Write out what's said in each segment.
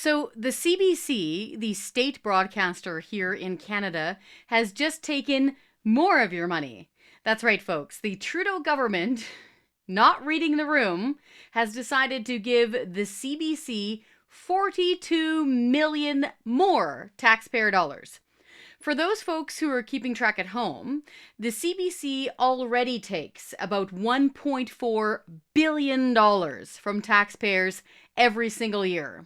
So the CBC, the state broadcaster here in Canada, has just taken more of your money. That's right, folks. The Trudeau government, not reading the room, has decided to give the CBC 42 million more taxpayer dollars. For those folks who are keeping track at home, the CBC already takes about $1.4 billion from taxpayers every single year.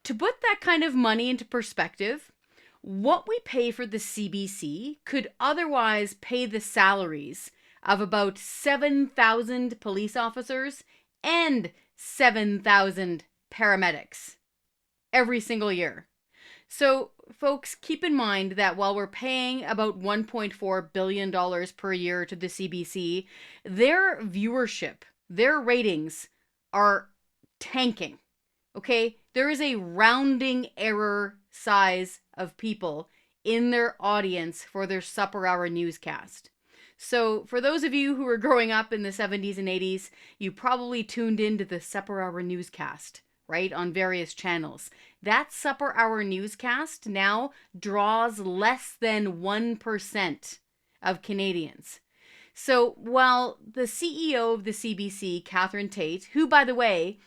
To put that kind of money into perspective, what we pay for the CBC could otherwise pay the salaries of about 7,000 police officers and 7,000 paramedics every single year. So, folks, keep in mind that while we're paying about $1.4 billion per year to the CBC, their viewership, their ratings are tanking. Okay? There is a rounding error size of people in their audience for their supper hour newscast. So for those of you who were growing up in the 70s and 80s, you probably tuned into the supper hour newscast, right, on various channels. That supper hour newscast now draws less than 1% of Canadians. So while the CEO of the CBC, Katherine Tate, who, by the way,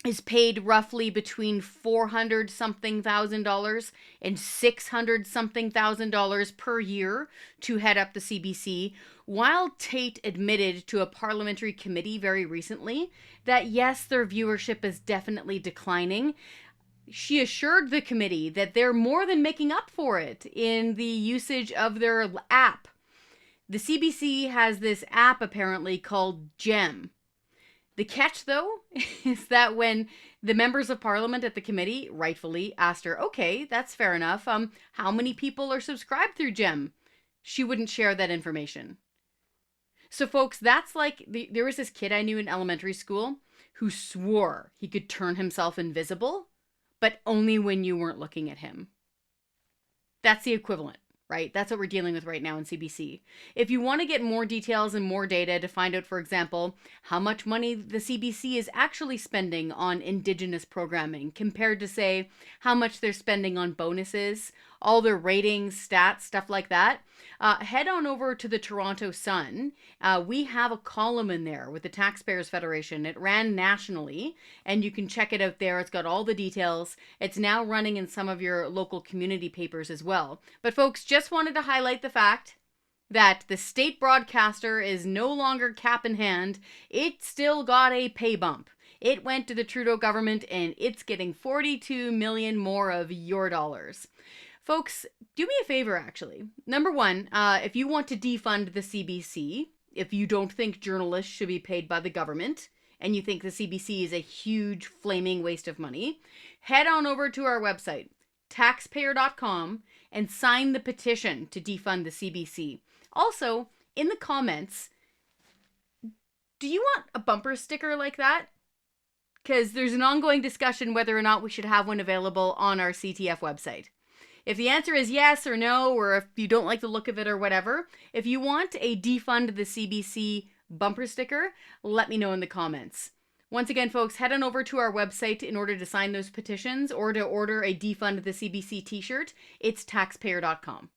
is paid roughly between $400-something thousand and $600-something thousand per year to head up the CBC, while Tate admitted to a parliamentary committee very recently that yes, their viewership is definitely declining, she assured the committee that they're more than making up for it in the usage of their app. The CBC has this app apparently called GEM. The catch, though, is that when the members of parliament at the committee rightfully asked her, okay, that's fair enough, how many people are subscribed through GEM? She wouldn't share that information. So, folks, that's like, there was this kid I knew in elementary school who swore he could turn himself invisible, but only when you weren't looking at him. That's the equivalent. Right? That's what we're dealing with right now in CBC. If you want to get more details and more data to find out, for example, how much money the CBC is actually spending on Indigenous programming compared to, say, how much they're spending on bonuses, all their ratings, stats, stuff like that, head on over to the Toronto Sun. We have a column in there with the Taxpayers Federation. It ran nationally, and you can check it out there. It's got all the details. It's now running in some of your local community papers as well. But folks, just wanted to highlight the fact that the state broadcaster is no longer cap in hand. It still got a pay bump. It went to the Trudeau government, and it's getting 42 million more of your dollars. Folks, do me a favor, actually. Number one, if you want to defund the CBC, if you don't think journalists should be paid by the government, and you think the CBC is a huge, flaming waste of money, head on over to our website, taxpayer.com, and sign the petition to defund the CBC. Also, in the comments, do you want a bumper sticker like that? Because there's an ongoing discussion whether or not we should have one available on our CTF website. If the answer is yes or no, or if you don't like the look of it or whatever, if you want a defund the CBC bumper sticker, let me know in the comments. Once again, folks, head on over to our website in order to sign those petitions or to order a defund the CBC t-shirt. It's taxpayer.com.